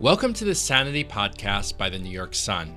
Welcome to the Sanity podcast by the New York Sun.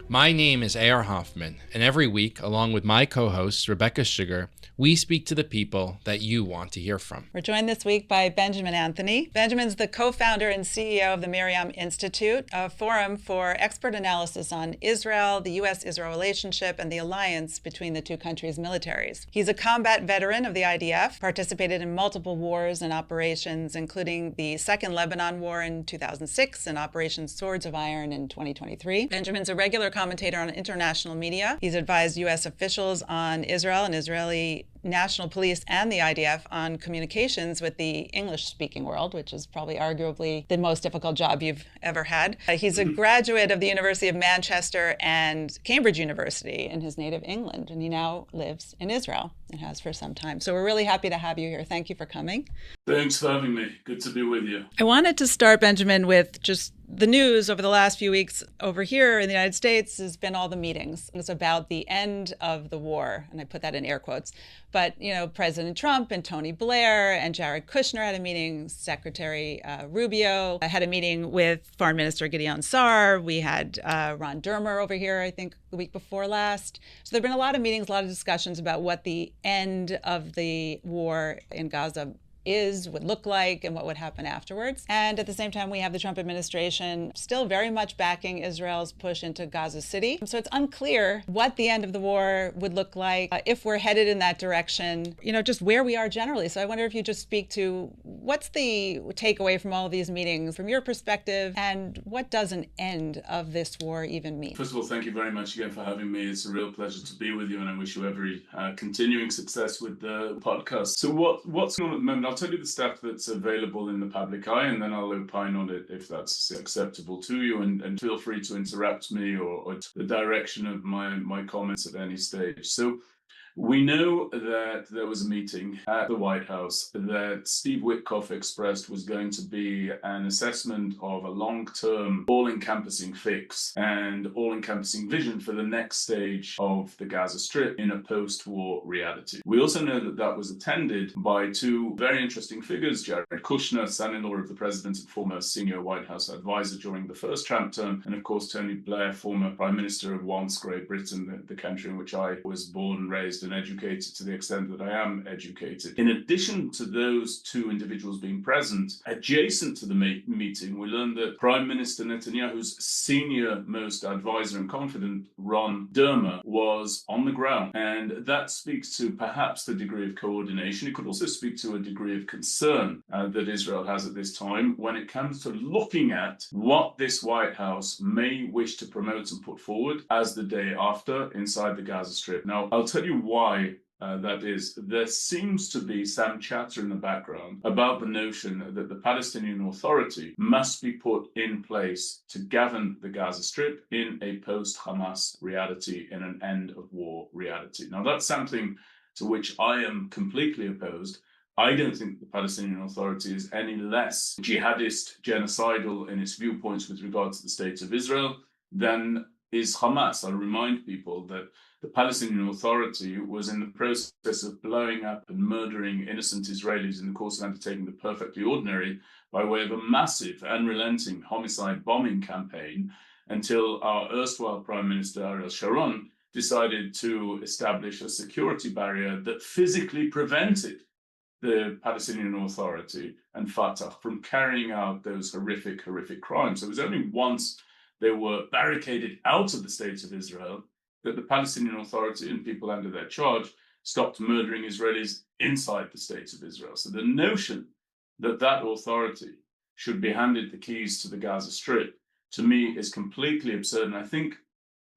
My name is A.R. Hoffman, and every week, along with my co-host, Rebecca Sugar, we speak to the people that you want to hear from. We're joined this week by Benjamin Anthony. Benjamin's the co-founder and CEO of the MirYam Institute, a forum for expert analysis on Israel, the U.S.-Israel relationship, and the alliance between the two countries' militaries. He's a combat veteran of the IDF, participated in multiple wars and operations, including the Second Lebanon War in 2006 and Operation Swords of Iron in 2023. Benjamin's a regular commentator on international media. He's advised U.S. officials on Israel and Israeli National Police and the IDF on communications with the English-speaking world, which is probably arguably the most difficult job you've ever had. He's a graduate of the University of Manchester and Cambridge University in his native England, and he now lives in Israel and has for some time. So we're really happy to have you here. Thank you for coming. Thanks for having me. Good to be with you. I wanted to start, Benjamin, with just the news over the last few weeks over here in the United States has been all the meetings. It's about the end of the war, and I put that in air quotes. But, President Trump and Tony Blair and Jared Kushner had a meeting. Secretary Rubio had a meeting with Foreign Minister Gideon Sa'ar. We had Ron Dermer over here, I think, the week before last. So there have been a lot of meetings, a lot of discussions about what the end of the war in Gaza would look like and what would happen afterwards. And at the same time, we have the Trump administration still very much backing Israel's push into Gaza City. So it's unclear what the end of the war would look like, if we're headed in that direction, just where we are generally. So I wonder if you just speak to what's the takeaway from all of these meetings from your perspective, and what does an end of this war even mean? First of all, thank you very much again for having me. It's a real pleasure to be with you, and I wish you every continuing success with the podcast. So what's going on at the moment? I'll tell you the stuff that's available in the public eye, and then I'll opine on it if that's acceptable to you, and feel free to interrupt me or the direction of my comments at any stage. So we know that there was a meeting at the White House that Steve Witkoff expressed was going to be an assessment of a long-term, all-encompassing fix and all-encompassing vision for the next stage of the Gaza Strip in a post-war reality. We also know that that was attended by two very interesting figures, Jared Kushner, son-in-law of the president and former senior White House advisor during the first Trump term, and of course Tony Blair, former Prime Minister of once Great Britain, the country in which I was born and raised and educated to the extent that I am educated. In addition to those two individuals being present, adjacent to the meeting, we learned that Prime Minister Netanyahu's senior most advisor and confidant, Ron Dermer, was on the ground. And that speaks to perhaps the degree of coordination. It could also speak to a degree of concern that Israel has at this time when it comes to looking at what this White House may wish to promote and put forward as the day after inside the Gaza Strip. Now, I'll tell you why that is. There seems to be some chatter in the background about the notion that the Palestinian Authority must be put in place to govern the Gaza Strip in a post-Hamas reality, in an end-of-war reality. Now, that's something to which I am completely opposed. I don't think the Palestinian Authority is any less jihadist, genocidal in its viewpoints with regard to the state of Israel than is Hamas. I remind people that the Palestinian Authority was in the process of blowing up and murdering innocent Israelis in the course of undertaking the perfectly ordinary by way of a massive, unrelenting homicide bombing campaign until our erstwhile Prime Minister Ariel Sharon decided to establish a security barrier that physically prevented the Palestinian Authority and Fatah from carrying out those horrific crimes. So it was only once they were barricaded out of the state of Israel that the Palestinian Authority and people under their charge stopped murdering Israelis inside the state of Israel. So the notion that that authority should be handed the keys to the Gaza Strip, to me, is completely absurd. And I think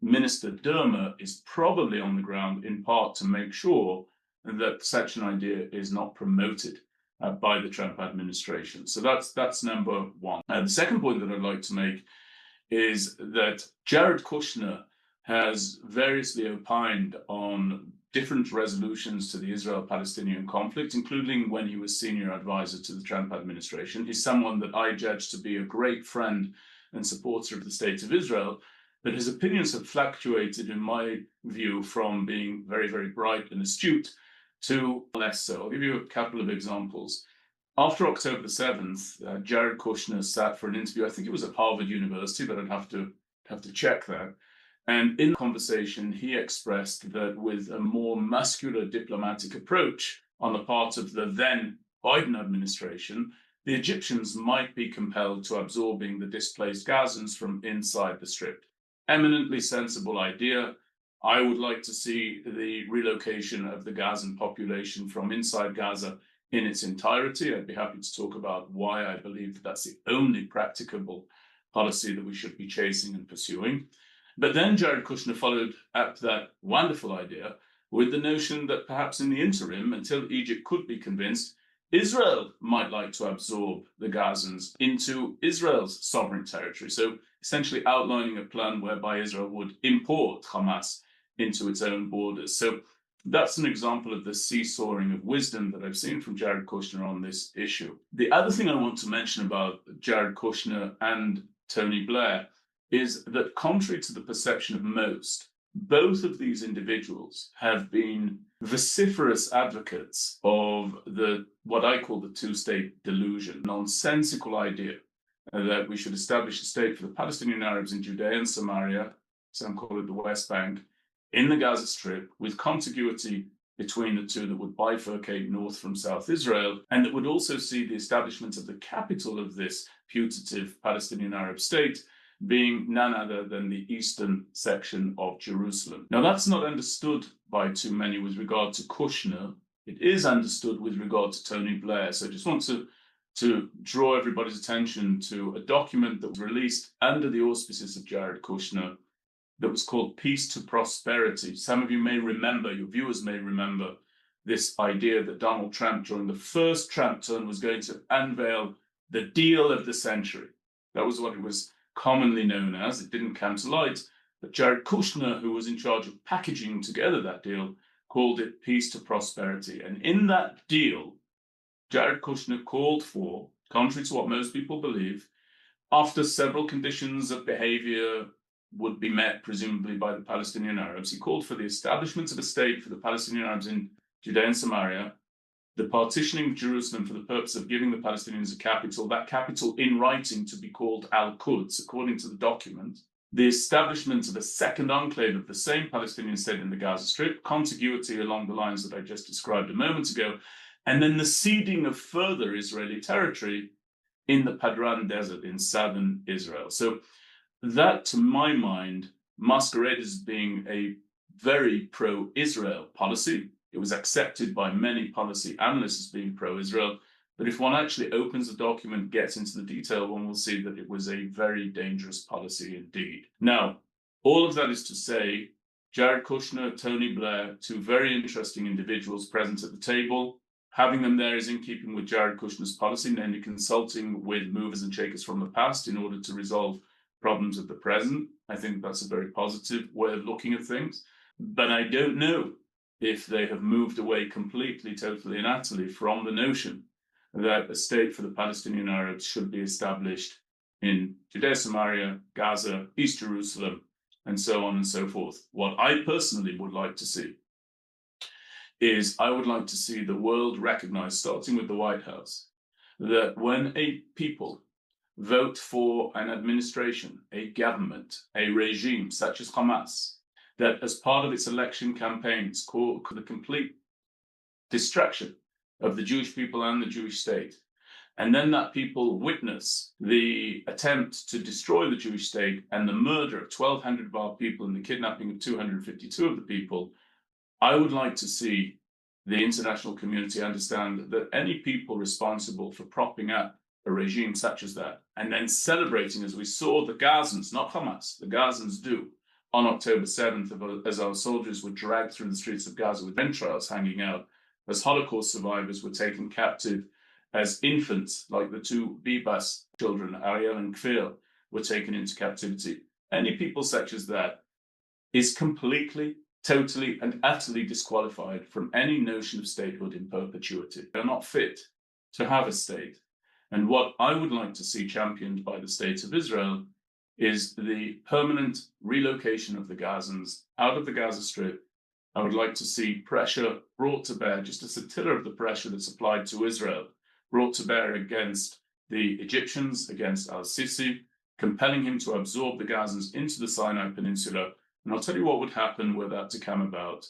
Minister Dermer is probably on the ground in part to make sure that such an idea is not promoted by the Trump administration. So that's number one. The second point that I'd like to make is that Jared Kushner has variously opined on different resolutions to the Israel-Palestinian conflict, including when he was senior advisor to the Trump administration. He's someone that I judge to be a great friend and supporter of the state of Israel, but his opinions have fluctuated, in my view, from being very, very bright and astute to less so. I'll give you a couple of examples. After October the 7th, Jared Kushner sat for an interview. I think it was at Harvard University, but I'd have to check that. And in the conversation, he expressed that with a more muscular diplomatic approach on the part of the then Biden administration, the Egyptians might be compelled to absorbing the displaced Gazans from inside the Strip. Eminently sensible idea. I would like to see the relocation of the Gazan population from inside Gaza in its entirety. I'd be happy to talk about why I believe that that's the only practicable policy that we should be chasing and pursuing. But then Jared Kushner followed up that wonderful idea with the notion that perhaps in the interim, until Egypt could be convinced, Israel might like to absorb the Gazans into Israel's sovereign territory. So essentially outlining a plan whereby Israel would import Hamas into its own borders. So that's an example of the seesawing of wisdom that I've seen from Jared Kushner on this issue. The other thing I want to mention about Jared Kushner and Tony Blair is that contrary to the perception of most, both of these individuals have been vociferous advocates of what I call the two-state delusion, nonsensical idea that we should establish a state for the Palestinian Arabs in Judea and Samaria, some call it the West Bank, in the Gaza Strip, with contiguity between the two that would bifurcate North from South Israel, and that would also see the establishment of the capital of this putative Palestinian Arab state being none other than the eastern section of Jerusalem. Now, that's not understood by too many with regard to Kushner. It is understood with regard to Tony Blair. So I just want to draw everybody's attention to a document that was released under the auspices of Jared Kushner that was called Peace to Prosperity. Some of you may remember, your viewers may remember, this idea that Donald Trump, during the first Trump term, was going to unveil the deal of the century. That was what it was commonly known as. It didn't come to light, but Jared Kushner, who was in charge of packaging together that deal, called it Peace to Prosperity. And in that deal, Jared Kushner called for, contrary to what most people believe, after several conditions of behavior would be met, presumably by the Palestinian Arabs, he called for the establishment of a state for the Palestinian Arabs in Judea and Samaria, the partitioning of Jerusalem for the purpose of giving the Palestinians a capital, that capital in writing to be called Al-Quds, according to the document, the establishment of a second enclave of the same Palestinian state in the Gaza Strip, contiguity along the lines that I just described a moment ago, and then the ceding of further Israeli territory in the Padran Desert in southern Israel. So that, to my mind, masquerades as being a very pro-Israel policy. It was accepted by many policy analysts as being pro-Israel. But if one actually opens the document, gets into the detail, one will see that it was a very dangerous policy indeed. Now, all of that is to say, Jared Kushner, Tony Blair, two very interesting individuals present at the table. Having them there is in keeping with Jared Kushner's policy, namely consulting with movers and shakers from the past in order to resolve problems of the present. I think that's a very positive way of looking at things. But I don't know if they have moved away completely, totally and utterly from the notion that a state for the Palestinian Arabs should be established in Judea, Samaria, Gaza, East Jerusalem, and so on and so forth. What I personally would like to see is I would like to see the world recognize, starting with the White House, that when a people vote for an administration, a government, a regime such as Hamas, that as part of its election campaigns call the complete destruction of the Jewish people and the Jewish state, and then that people witness the attempt to destroy the Jewish state and the murder of 1,200 of our people and the kidnapping of 252 of the people, I would like to see the international community understand that any people responsible for propping up a regime such as that, and then celebrating, as we saw the Gazans, not Hamas, the Gazans do, on October 7th, as our soldiers were dragged through the streets of Gaza with entrails hanging out, as Holocaust survivors were taken captive, as infants, like the two Bibas children, Ariel and Kfir, were taken into captivity. Any people such as that is completely, totally, and utterly disqualified from any notion of statehood in perpetuity. They're not fit to have a state. And what I would like to see championed by the state of Israel is the permanent relocation of the Gazans out of the Gaza Strip. I would like to see pressure brought to bear, just a scintilla of the pressure that's applied to Israel brought to bear against the Egyptians, against al-Sisi, compelling him to absorb the Gazans into the Sinai Peninsula. And I'll tell you what would happen were that to come about.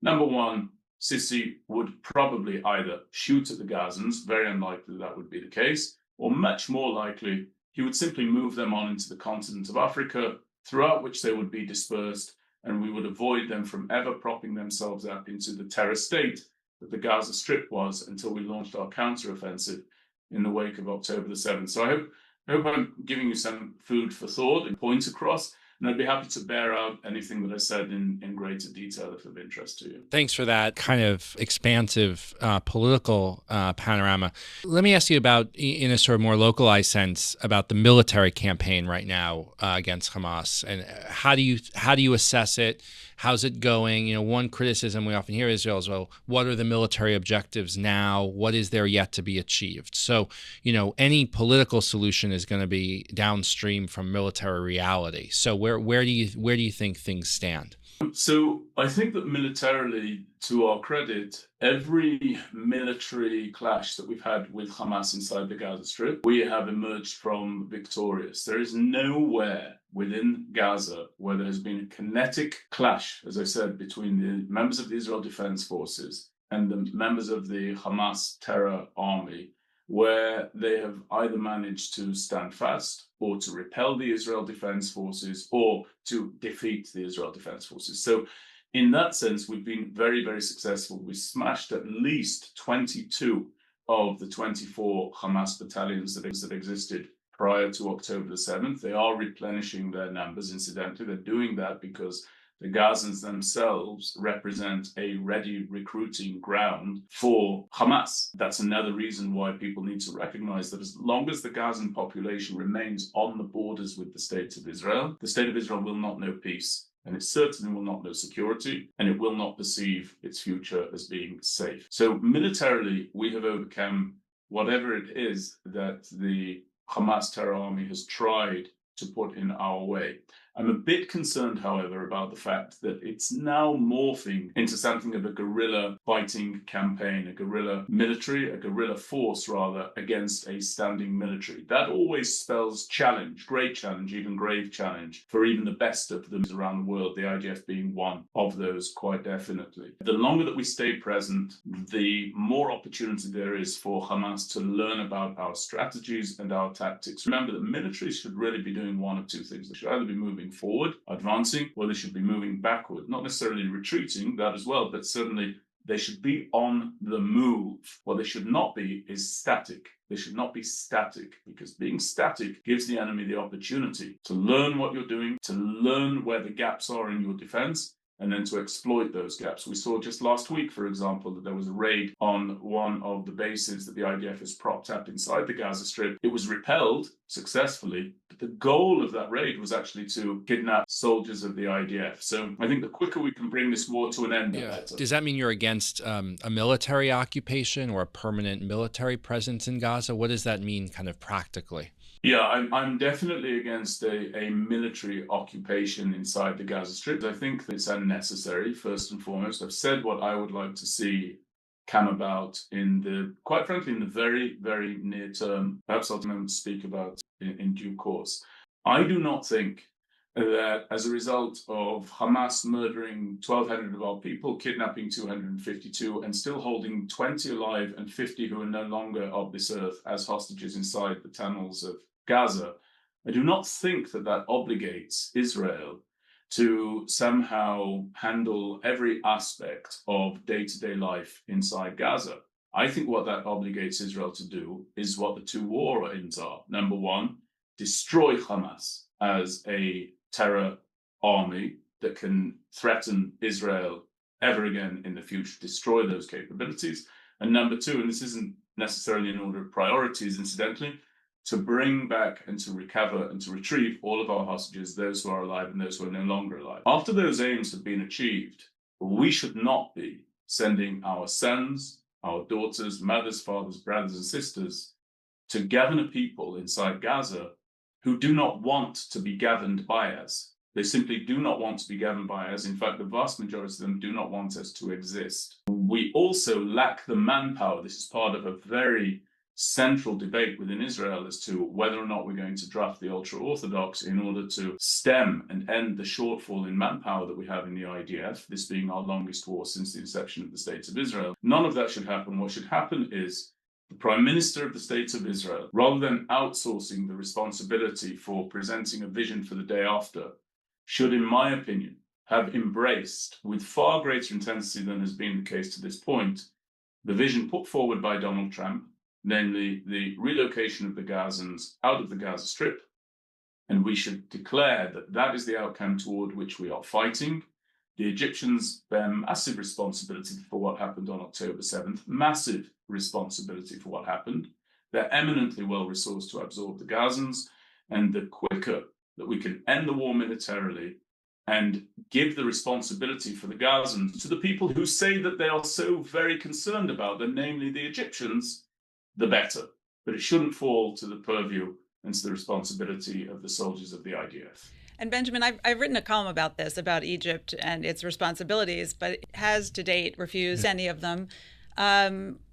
Number one, Sisi would probably either shoot at the Gazans, very unlikely that would be the case, or much more likely, he would simply move them on into the continent of Africa, throughout which they would be dispersed, and we would avoid them from ever propping themselves up into the terror state that the Gaza Strip was until we launched our counteroffensive in the wake of October the 7th. So I hope I'm giving you some food for thought and points across. And I'd be happy to bear out anything that I said in greater detail if of interest to you. Thanks for that kind of expansive political panorama. Let me ask you about, in a sort of more localized sense, about the military campaign right now against Hamas, and how do you assess it? How's it going? You know, one criticism we often hear is, well, what are the military objectives now? What is there yet to be achieved? So, you know, any political solution is going to be downstream from military reality. So where do you think things stand? So I think that militarily, to our credit, every military clash that we've had with Hamas inside the Gaza Strip, we have emerged from victorious. There is nowhere within Gaza where there has been a kinetic clash, as I said, between the members of the Israel Defense Forces and the members of the Hamas terror army, where they have either managed to stand fast or to repel the Israel Defense Forces or to defeat the Israel Defense Forces. So in that sense, we've been very, very successful. We smashed at least 22 of the 24 Hamas battalions that existed prior to October the 7th. They are replenishing their numbers, incidentally. They're doing that because the Gazans themselves represent a ready recruiting ground for Hamas. That's another reason why people need to recognize that as long as the Gazan population remains on the borders with the state of Israel, the state of Israel will not know peace. And it certainly will not know security, and it will not perceive its future as being safe. So militarily, we have overcome whatever it is that the Hamas terror army has tried to put in our way. I'm a bit concerned, however, about the fact that it's now morphing into something of a guerrilla fighting campaign, a guerrilla military, a guerrilla force, rather, against a standing military. That always spells challenge, great challenge, even grave challenge, for even the best of them around the world, the IDF being one of those, quite definitely. The longer that we stay present, the more opportunity there is for Hamas to learn about our strategies and our tactics. Remember that militaries should really be doing one of two things. They should either be moving forward, advancing, or they should be moving backward. Not necessarily retreating, that as well, but certainly they should be on the move. What they should not be is static. They should not be static, because being static gives the enemy the opportunity to learn what you're doing, to learn where the gaps are in your defense, and then to exploit those gaps. We saw just last week, for example, that there was a raid on one of the bases that the IDF has propped up inside the Gaza Strip. It was repelled successfully, but the goal of that raid was actually to kidnap soldiers of the IDF. So I think the quicker we can bring this war to an end, the better. Does that mean you're against a military occupation or a permanent military presence in Gaza? What does that mean kind of practically? Yeah, I'm definitely against a military occupation inside the Gaza Strip. I think it's unnecessary, first and foremost. I've said what I would like to see come about quite frankly, in the very, very near term. Perhaps I'll speak about in due course. I do not think that as a result of Hamas murdering 1,200 of our people, kidnapping 252, and still holding 20 alive and 50 who are no longer of this earth as hostages inside the tunnels of Gaza, I do not think that obligates Israel to somehow handle every aspect of day-to-day life inside Gaza. I think what that obligates Israel to do is what the two war aims are. Number one, destroy Hamas as a terror army that can threaten Israel ever again in the future, destroy those capabilities. And number two, and this isn't necessarily in order of priorities, incidentally, to bring back and to recover and to retrieve all of our hostages, those who are alive and those who are no longer alive. After those aims have been achieved, we should not be sending our sons, our daughters, mothers, fathers, brothers, and sisters to govern a people inside Gaza who do not want to be governed by us. They simply do not want to be governed by us. In fact, the vast majority of them do not want us to exist. We also lack the manpower. This is part of a very central debate within Israel as to whether or not we're going to draft the ultra-Orthodox in order to stem and end the shortfall in manpower that we have in the IDF, this being our longest war since the inception of the State of Israel. None of that should happen. What should happen is the Prime Minister of the State of Israel, rather than outsourcing the responsibility for presenting a vision for the day after, should, in my opinion, have embraced, with far greater intensity than has been the case to this point, the vision put forward by Donald Trump, namely the relocation of the Gazans out of the Gaza Strip. And we should declare that that is the outcome toward which we are fighting. The Egyptians bear massive responsibility for what happened on October 7th, massive responsibility for what happened. They're eminently well-resourced to absorb the Gazans, and the quicker that we can end the war militarily and give the responsibility for the Gazans to the people who say that they are so very concerned about them, namely the Egyptians, the better. But it shouldn't fall to the purview and to the responsibility of the soldiers of the IDF. And Benjamin, I've written a column about this, about Egypt and its responsibilities, but it has to date refused any of them.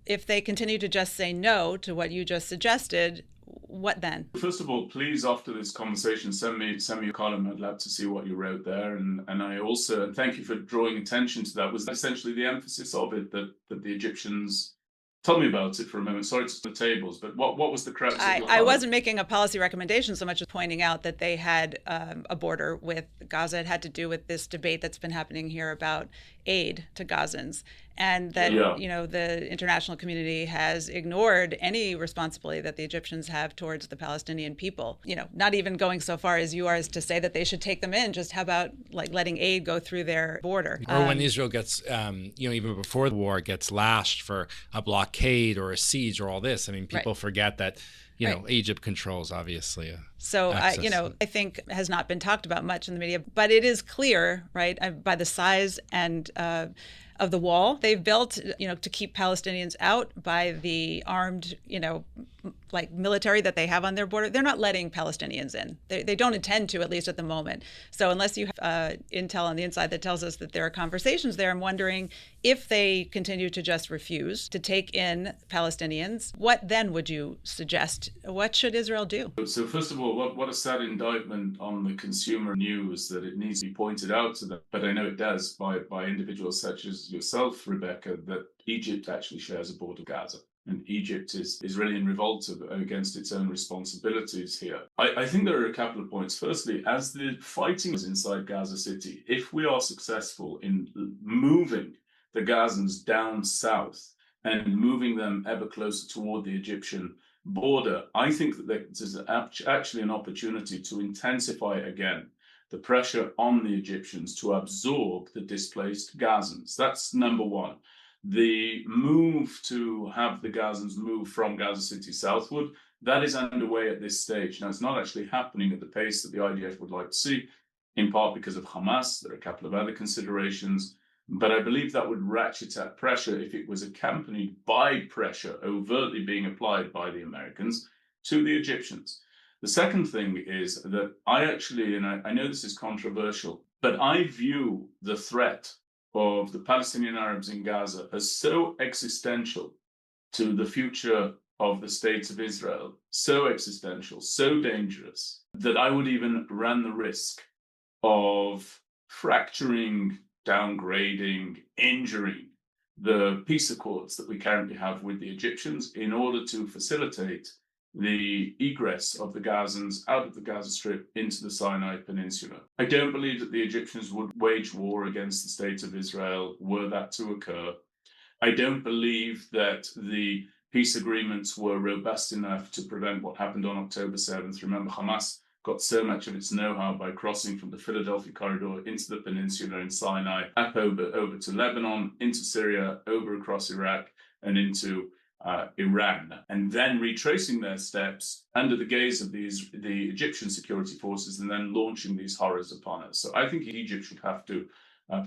If they continue to just say no to what you just suggested, what then? First of all, please, after this conversation, send me a column. I'd love to see what you wrote there. And I also, thank you for drawing attention to that, was essentially the emphasis of it, that the Egyptians... Tell me about it for a moment. Sorry to the tables, but what was the crux? I wasn't making a policy recommendation so much as pointing out that they had a border with Gaza. It had to do with this debate that's been happening here about aid to Gazans, and that the international community has ignored any responsibility that the Egyptians have towards the Palestinian people. Not even going so far as you are as to say that they should take them in. Just how about letting aid go through their border? Or when Israel gets, even before the war, gets lashed for a blockade or a siege or all this. I mean, people forget that. Egypt controls, obviously. So, I think has not been talked about much in the media, but it is clear, right, by the size and of the wall they've built, to keep Palestinians out, by the armed, military that they have on their border. They're not letting Palestinians in. They don't intend to, at least at the moment. So unless you have intel on the inside that tells us that there are conversations there, I'm wondering if they continue to just refuse to take in Palestinians, what then would you suggest? What should Israel do? So first of all, what a sad indictment on the consumer news that it needs to be pointed out to them. But I know it does by individuals such as yourself, Rebecca, that Egypt actually shares a border with Gaza. And Egypt is really in revolt against its own responsibilities here. I think there are a couple of points. Firstly, as the fighting is inside Gaza City, if we are successful in moving the Gazans down south and moving them ever closer toward the Egyptian border, I think that there's actually an opportunity to intensify again the pressure on the Egyptians to absorb the displaced Gazans. That's number one. The move to have the Gazans move from Gaza City southward, that is underway at this stage. Now, it's not actually happening at the pace that the IDF would like to see, in part because of Hamas. There are a couple of other considerations. But I believe that would ratchet up pressure if it was accompanied by pressure overtly being applied by the Americans to the Egyptians. The second thing is that I actually, and I know this is controversial, but I view the threat of the Palestinian Arabs in Gaza as so existential to the future of the state of Israel, so existential, so dangerous, that I would even run the risk of fracturing, downgrading, injuring the peace accords that we currently have with the Egyptians in order to facilitate the egress of the Gazans out of the Gaza Strip into the Sinai Peninsula. I don't believe that the Egyptians would wage war against the state of Israel were that to occur. I don't believe that the peace agreements were robust enough to prevent what happened on October 7th. Remember, Hamas got so much of its know-how by crossing from the Philadelphia corridor into the peninsula in Sinai, up over to Lebanon, into Syria, over across Iraq, and into Iran, and then retracing their steps under the gaze of the Egyptian security forces, and then launching these horrors upon us. So I think Egypt should have to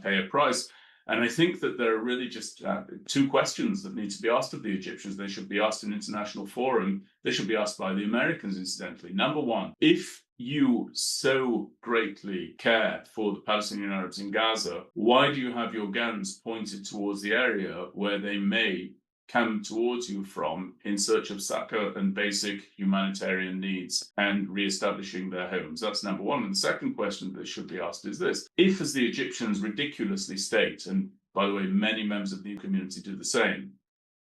pay a price. And I think that there are really just two questions that need to be asked of the Egyptians. They should be asked in international forum. They should be asked by the Americans, incidentally. Number one, if you so greatly care for the Palestinian Arabs in Gaza, why do you have your guns pointed towards the area where they may come towards you from in search of succor and basic humanitarian needs and re-establishing their homes. That's number one. And the second question that should be asked is this: if, as the Egyptians ridiculously state, and by the way, many members of the community do the same,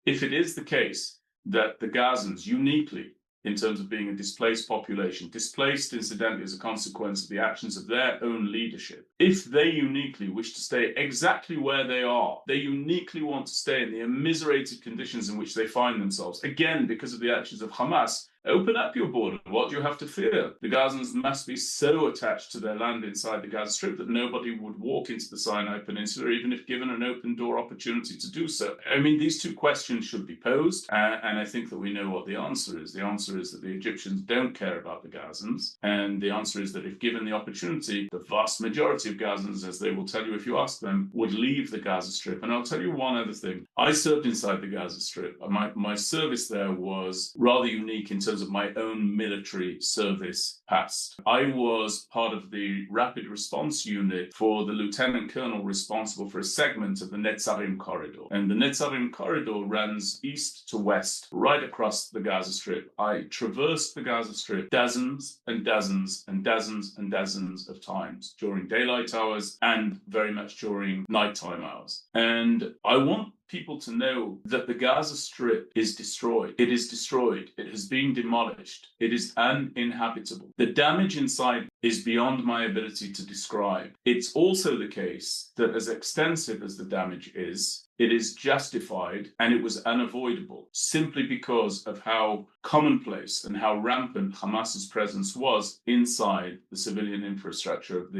if it is the case that the Gazans uniquely, in terms of being a displaced population, displaced incidentally as a consequence of the actions of their own leadership, if they uniquely wish to stay exactly where they are, they uniquely want to stay in the immiserated conditions in which they find themselves, again, because of the actions of Hamas, open up your border. What do you have to fear? The Gazans must be so attached to their land inside the Gaza Strip that nobody would walk into the Sinai Peninsula, even if given an open door opportunity to do so. I mean, these two questions should be posed, and I think that we know what the answer is. The answer is that the Egyptians don't care about the Gazans, and the answer is that if given the opportunity, the vast majority of Gazans, as they will tell you if you ask them, would leave the Gaza Strip. And I'll tell you one other thing. I served inside the Gaza Strip. My service there was rather unique in terms of my own military service past. I was part of the rapid response unit for the lieutenant colonel responsible for a segment of the Netzarim corridor. And the Netzarim corridor runs east to west, right across the Gaza Strip. I traversed the Gaza Strip dozens and dozens and dozens and dozens of times during daylight hours and very much during nighttime hours. And I want people to know that the Gaza Strip is destroyed. It is destroyed. It has been demolished. It is uninhabitable. The damage inside is beyond my ability to describe. It's also the case that as extensive as the damage is, it is justified and it was unavoidable simply because of how commonplace and how rampant Hamas's presence was inside the civilian infrastructure of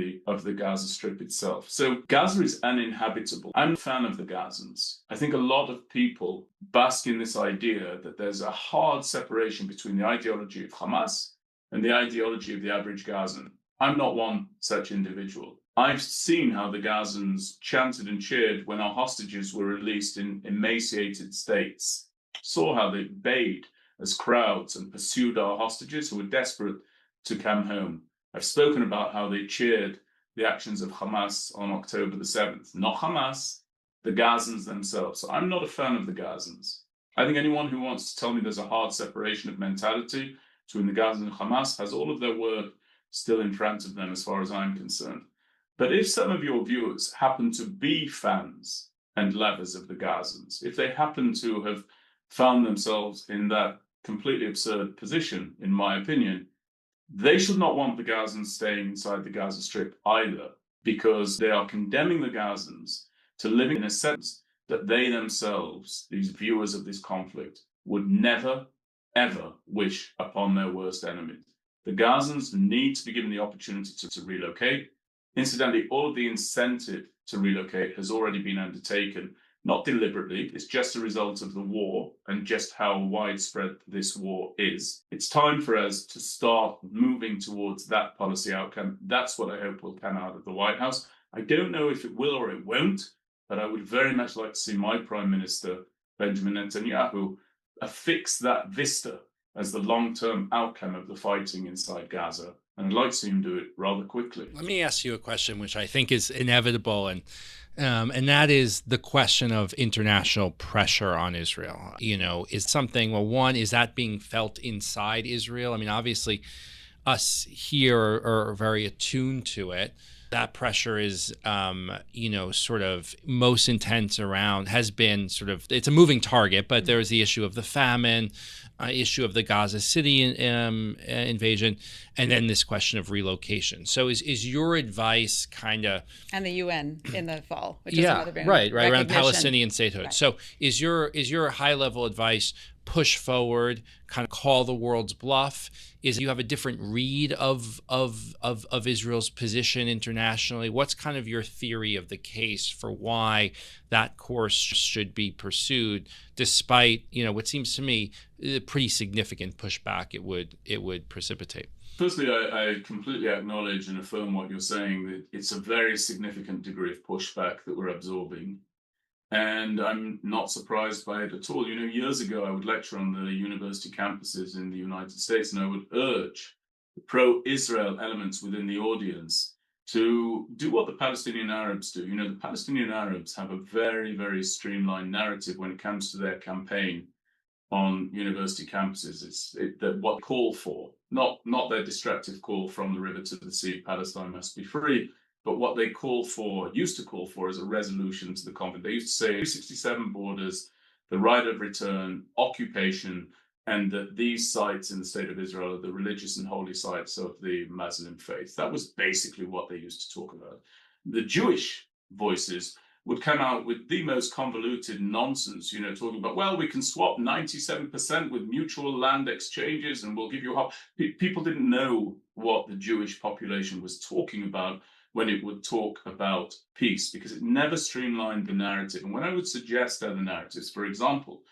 the Gaza Strip itself. So Gaza is uninhabitable. I'm a fan of the Gazans. I think a lot of people bask in this idea that there's a hard separation between the ideology of Hamas and the ideology of the average Gazan. I'm not one such individual. I've seen how the Gazans chanted and cheered when our hostages were released in emaciated states. Saw how they bayed as crowds and pursued our hostages who were desperate to come home. I've spoken about how they cheered the actions of Hamas on October the 7th. Not Hamas, the Gazans themselves. So I'm not a fan of the Gazans. I think anyone who wants to tell me there's a hard separation of mentality between the Gazans and Hamas has all of their work still in front of them as far as I'm concerned. But if some of your viewers happen to be fans and lovers of the Gazans, if they happen to have found themselves in that completely absurd position, in my opinion, they should not want the Gazans staying inside the Gaza Strip either, because they are condemning the Gazans to living in a sense that they themselves, these viewers of this conflict, would never, ever wish upon their worst enemies. The Gazans need to be given the opportunity to relocate. Incidentally, all of the incentive to relocate has already been undertaken, not deliberately. It's just a result of the war and just how widespread this war is. It's time for us to start moving towards that policy outcome. That's what I hope will come out of the White House. I don't know if it will or it won't, but I would very much like to see my Prime Minister, Benjamin Netanyahu, affix that vista as the long-term outcome of the fighting inside Gaza. And I'd like to see him do it rather quickly. Let me ask you a question, which I think is inevitable, and that is the question of international pressure on Israel. You know, is something, well, one, is that being felt inside Israel? I mean, obviously, us here are very attuned to it. That pressure is, sort of most intense around, has been sort of, it's a moving target, but there's the issue of the famine, issue of the Gaza City invasion, and then this question of relocation. So is your advice kind of... And the UN in the fall, which is another big right, around Palestinian statehood. Right. So is your high-level advice push forward, kind of call the world's bluff? Is you have a different read of Israel's position internationally? What's kind of your theory of the case for why that course should be pursued, despite, what seems to me a pretty significant pushback it would precipitate? Firstly, I completely acknowledge and affirm what you're saying, that it's a very significant degree of pushback that we're absorbing. And I'm not surprised by it at all. Years ago, I would lecture on the university campuses in the United States, and I would urge the pro-Israel elements within the audience to do what the Palestinian Arabs do. The Palestinian Arabs have a very, very streamlined narrative when it comes to their campaign on university campuses. It's what they call for, not their destructive call from the river to the sea, Palestine must be free, but what they used to call for is a resolution to the conflict. They used to say 367 borders, the right of return, occupation, and that these sites in the state of Israel are the religious and holy sites of the Muslim faith. That was basically what they used to talk about. The Jewish voices would come out with the most convoluted nonsense, talking about, well, we can swap 97% with mutual land exchanges and we'll give you half. People didn't know what the Jewish population was talking about when it would talk about peace, because it never streamlined the narrative. And when I would suggest other narratives, for example,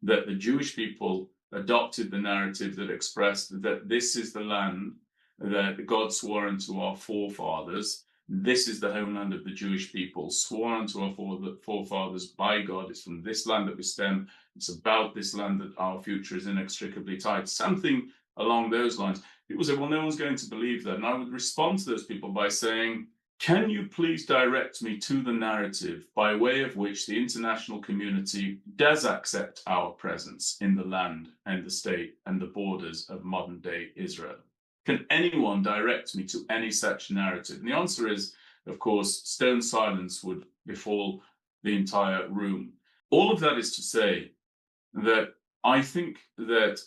that the Jewish people adopted the narrative that expressed that this is the land that God swore unto our forefathers, this is the homeland of the Jewish people, sworn unto our forefathers by God. It's from this land that we stem. It's about this land that our future is inextricably tied. Something along those lines. People say, well, no one's going to believe that. And I would respond to those people by saying, can you please direct me to the narrative by way of which the international community does accept our presence in the land and the state and the borders of modern day Israel? Can anyone direct me to any such narrative? And the answer is, of course, stone silence would befall the entire room. All of that is to say that I think that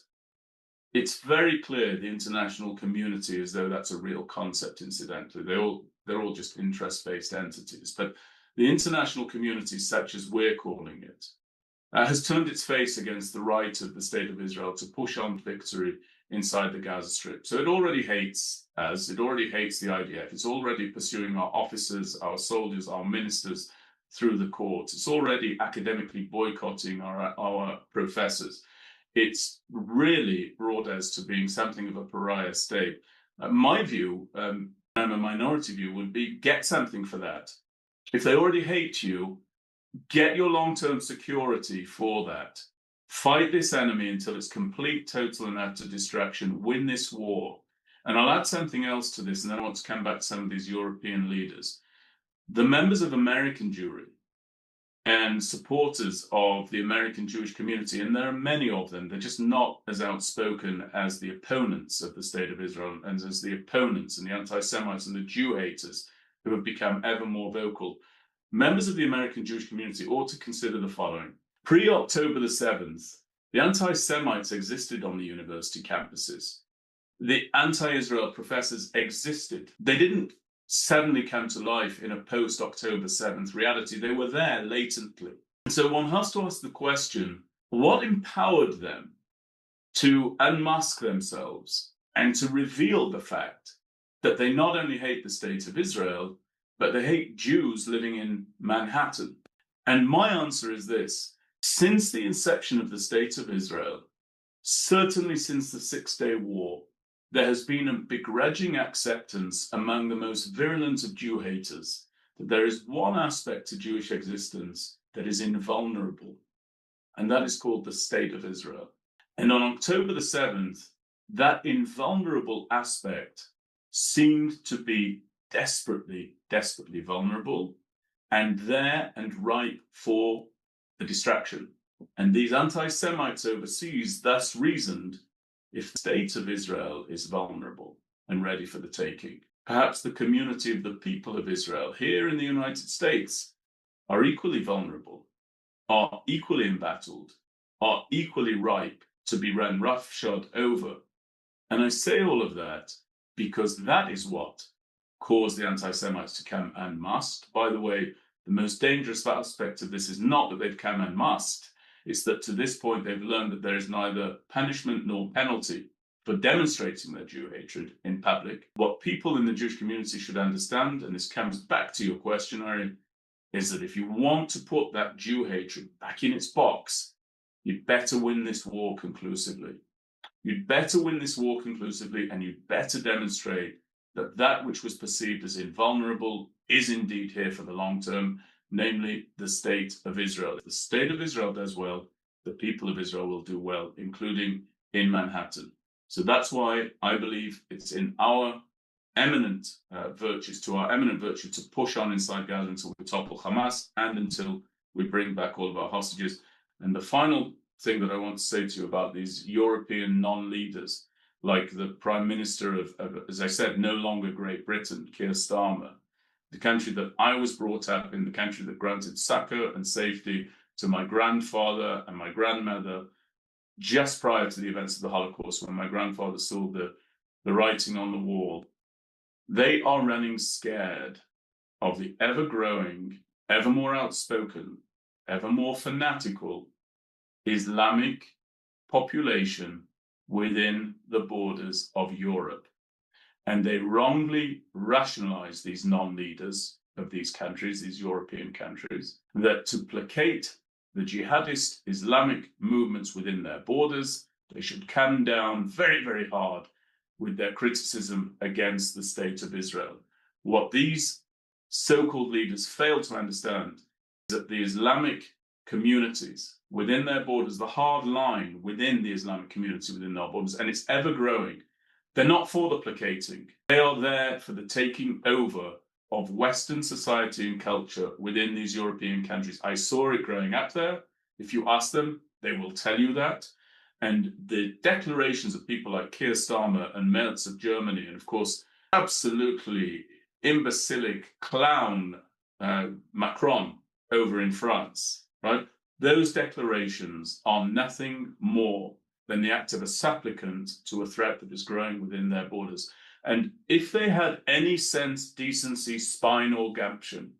it's very clear the international community, as though that's a real concept, incidentally. They're all just interest-based entities. But the international community, such as we're calling it, has turned its face against the right of the state of Israel to push on victory inside the Gaza Strip. So it already hates us. It already hates the IDF. It's already pursuing our officers, our soldiers, our ministers through the courts. It's already academically boycotting our professors. It's really brought us to being something of a pariah state. My view, I'm a minority view, would be get something for that. If they already hate you, get your long-term security for that. Fight this enemy until it's complete, total, and utter destruction. Win this war. And I'll add something else to this, and then I want to come back to some of these European leaders. The members of American Jewry and supporters of the American Jewish community, and there are many of them, they're just not as outspoken as the opponents of the state of Israel and as the opponents and the anti-Semites and the Jew haters who have become ever more vocal. Members of the American Jewish community ought to consider the following. Pre-October the 7th, the anti-Semites existed on the university campuses. The anti-Israel professors existed. They didn't suddenly come to life in a post-October 7th reality. They were there latently. So one has to ask the question, what empowered them to unmask themselves and to reveal the fact that they not only hate the state of Israel, but they hate Jews living in Manhattan? And my answer is this. Since the inception of the state of Israel, certainly since the Six-Day War, there has been a begrudging acceptance among the most virulent of Jew haters that there is one aspect to Jewish existence that is invulnerable, and that is called the state of Israel. And on October the 7th, that invulnerable aspect seemed to be desperately, desperately vulnerable and there and ripe for the distraction. And these anti-Semites overseas thus reasoned, if the state of Israel is vulnerable and ready for the taking, perhaps the community of the people of Israel here in the United States are equally vulnerable, are equally embattled, are equally ripe to be run roughshod over. And I say all of that because that is what caused the anti-Semites to come en masse. By the way, the most dangerous aspect of this is not that they've come en masse. It's that to this point, they've learned that there is neither punishment nor penalty for demonstrating their Jew hatred in public. What people in the Jewish community should understand, and this comes back to your question, Ari, is that if you want to put that Jew hatred back in its box, you'd better win this war conclusively. You'd better win this war conclusively, and you'd better demonstrate that that which was perceived as invulnerable is indeed here for the long term, namely the state of Israel. If the state of Israel does well, the people of Israel will do well, including in Manhattan. So that's why I believe it's in our eminent virtues, to our eminent virtue to push on inside Gaza until we topple Hamas and until we bring back all of our hostages. And the final thing that I want to say to you about these European non-leaders, like the Prime Minister of, as I said, no longer Great Britain, Keir Starmer, the country that I was brought up in, the country that granted succor and safety to my grandfather and my grandmother just prior to the events of the Holocaust, when my grandfather saw the writing on the wall. They are running scared of the ever-growing, ever more outspoken, ever more fanatical Islamic population within the borders of Europe. And they wrongly rationalize these non-leaders of these countries, these European countries, that to placate the jihadist Islamic movements within their borders, they should come down very, very hard with their criticism against the state of Israel. What these so-called leaders fail to understand is that the Islamic communities within their borders, the hard line within the Islamic community within their borders, and it's ever growing, they're not for the placating. They are there for the taking over of Western society and culture within these European countries. I saw it growing up there. If you ask them, they will tell you that. And the declarations of people like Keir Starmer and Merz of Germany, and of course, absolutely imbecilic clown Macron over in France, right? Those declarations are nothing more than the act of a supplicant to a threat that is growing within their borders. And if they had any sense, decency, spine, or gumption,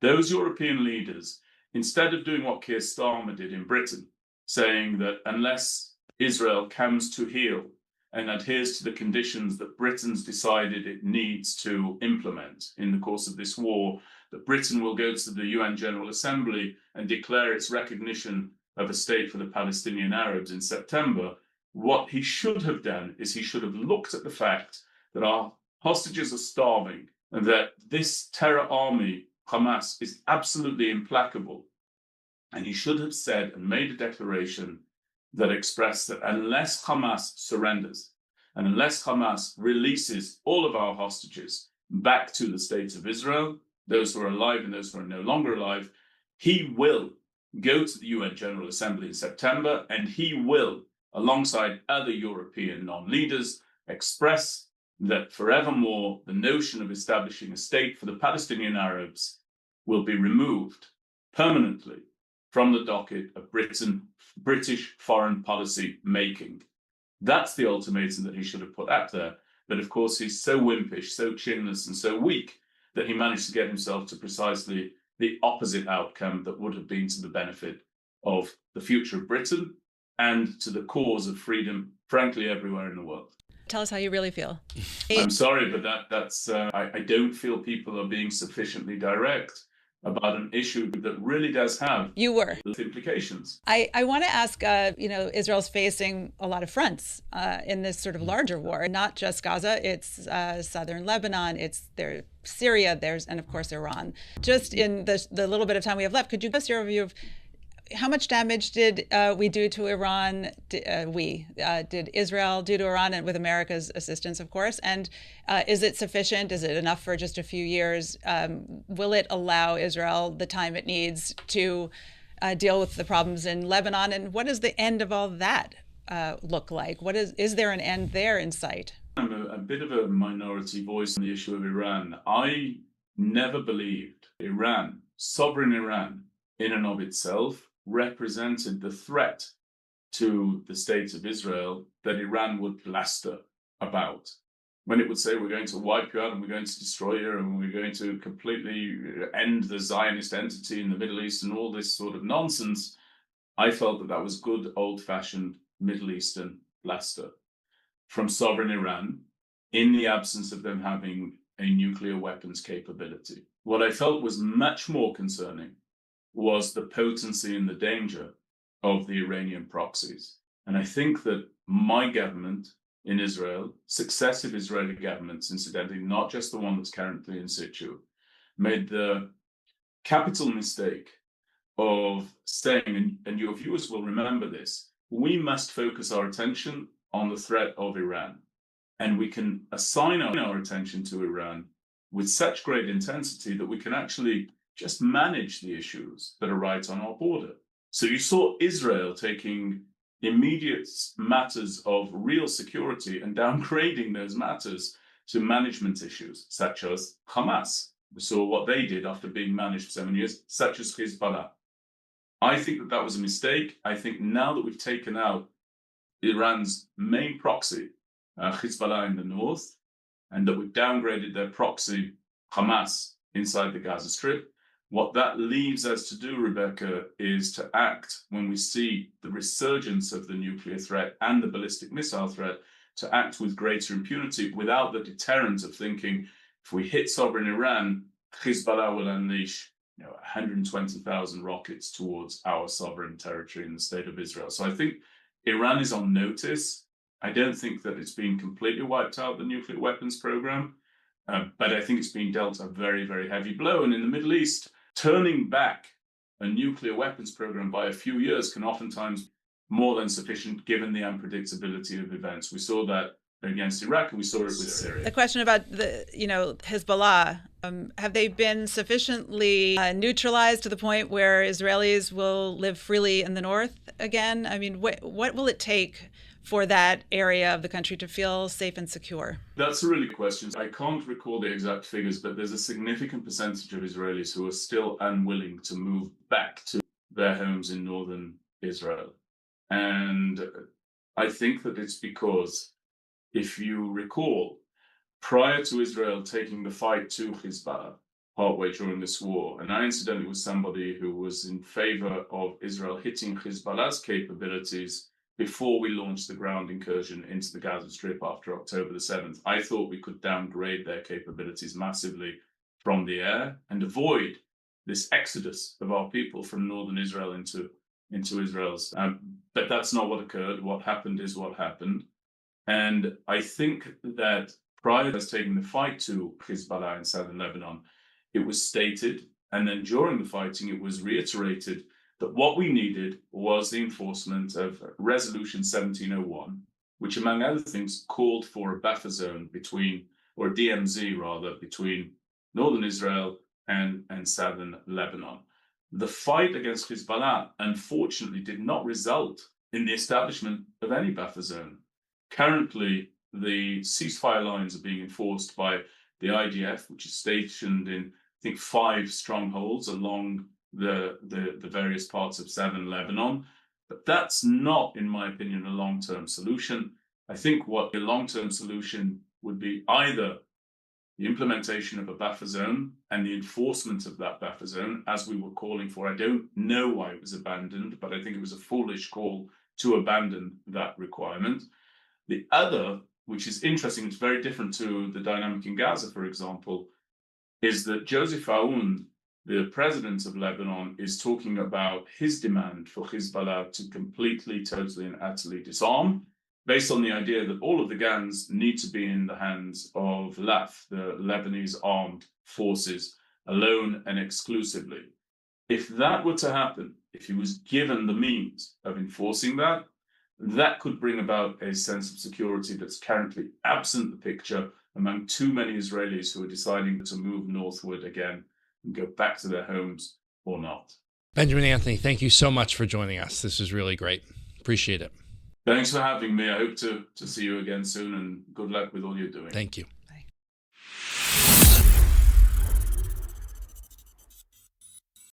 those European leaders, instead of doing what Keir Starmer did in Britain, saying that unless Israel comes to heel and adheres to the conditions that Britain's decided it needs to implement in the course of this war, that Britain will go to the UN General Assembly and declare its recognition of a state for the Palestinian Arabs in September, what he should have done is he should have looked at the fact that our hostages are starving and that this terror army, Hamas, is absolutely implacable. And he should have said and made a declaration that expressed that unless Hamas surrenders and unless Hamas releases all of our hostages back to the state of Israel, those who are alive and those who are no longer alive, he will go to the UN General Assembly in September, and he will, alongside other European non-leaders, express that forevermore the notion of establishing a state for the Palestinian Arabs will be removed permanently from the docket of British foreign policy making. That's the ultimatum that he should have put out there. But of course, he's so wimpish, so chinless, and so weak that he managed to get himself to precisely the opposite outcome that would have been to the benefit of the future of Britain and to the cause of freedom, frankly, everywhere in the world. Tell us how you really feel. I'm sorry, but that's I don't feel people are being sufficiently direct about an issue that really does have implications. I want to ask, Israel's facing a lot of fronts in this sort of larger war, not just Gaza, it's southern Lebanon, it's Syria, and of course Iran. Just in the little bit of time we have left, could you give us your overview of how much damage did we do to Iran? Did Israel do to Iran, and with America's assistance, of course? And is it sufficient? Is it enough for just a few years? Will it allow Israel the time it needs to deal with the problems in Lebanon? And what does the end of all that look like? Is there an end there in sight? I'm a bit of a minority voice on the issue of Iran. I never believed Iran, sovereign Iran, in and of itself, represented the threat to the state of Israel that Iran would bluster about. When it would say, we're going to wipe you out and we're going to destroy you and we're going to completely end the Zionist entity in the Middle East and all this sort of nonsense, I felt that was good old-fashioned Middle Eastern bluster from sovereign Iran in the absence of them having a nuclear weapons capability. What I felt was much more concerning was the potency and the danger of the Iranian proxies. And I think that my government in Israel, successive Israeli governments, incidentally, not just the one that's currently in situ, made the capital mistake of saying, and your viewers will remember this, we must focus our attention on the threat of Iran. and we can assign our attention to Iran with such great intensity that we can actually just manage the issues that are right on our border. So you saw Israel taking immediate matters of real security and downgrading those matters to management issues, such as Hamas. We saw what they did after being managed for 7 years, such as Hezbollah. I think that was a mistake. I think now that we've taken out Iran's main proxy, Hezbollah in the north, and that we've downgraded their proxy, Hamas, inside the Gaza Strip, what that leaves us to do, Rebecca, is to act when we see the resurgence of the nuclear threat and the ballistic missile threat, to act with greater impunity without the deterrent of thinking, if we hit sovereign Iran, Hezbollah will unleash 120,000 rockets towards our sovereign territory in the state of Israel. So I think Iran is on notice. I don't think that it's been completely wiped out, the nuclear weapons program, but I think it's been dealt a very, very heavy blow. And in the Middle East, turning back a nuclear weapons program by a few years can oftentimes more than sufficient given the unpredictability of events. We saw that against Iraq, and we saw it with Syria. The question about the, Hezbollah, have they been sufficiently neutralized to the point where Israelis will live freely in the north again? I mean, what will it take for that area of the country to feel safe and secure? That's a really good question. I can't recall the exact figures, but there's a significant percentage of Israelis who are still unwilling to move back to their homes in northern Israel. And I think that it's because, if you recall, prior to Israel taking the fight to Hezbollah partway during this war, and I incidentally was somebody who was in favor of Israel hitting Hezbollah's capabilities before we launched the ground incursion into the Gaza Strip after October the 7th. I thought we could downgrade their capabilities massively from the air and avoid this exodus of our people from northern Israel into Israel's. But that's not what occurred. What happened is what happened. And I think that prior to us taking the fight to Hezbollah in southern Lebanon, it was stated, and then during the fighting, it was reiterated that what we needed was the enforcement of Resolution 1701, which, among other things, called for a buffer zone between, or a DMZ rather, between northern Israel and southern Lebanon. The fight against Hezbollah, unfortunately, did not result in the establishment of any buffer zone. Currently, the ceasefire lines are being enforced by the IDF, which is stationed in, I think, 5 strongholds along the various parts of southern Lebanon. But that's not, in my opinion, a long-term solution. I think what the long-term solution would be either the implementation of a buffer zone and the enforcement of that buffer zone, as we were calling for. I don't know why it was abandoned, but I think it was a foolish call to abandon that requirement. The other, which is interesting, it's very different to the dynamic in Gaza, for example, is that Joseph Aoun, the president of Lebanon, is talking about his demand for Hezbollah to completely, totally, and utterly disarm, based on the idea that all of the guns need to be in the hands of LAF, the Lebanese armed forces, alone and exclusively. If that were to happen, if he was given the means of enforcing that, that could bring about a sense of security that's currently absent the picture among too many Israelis who are deciding to move northward again and go back to their homes or not. Benjamin Anthony, thank you so much for joining us. This was really great. Appreciate it. Thanks for having me. I hope to see you again soon, and good luck with all you're doing. Thank you. Bye.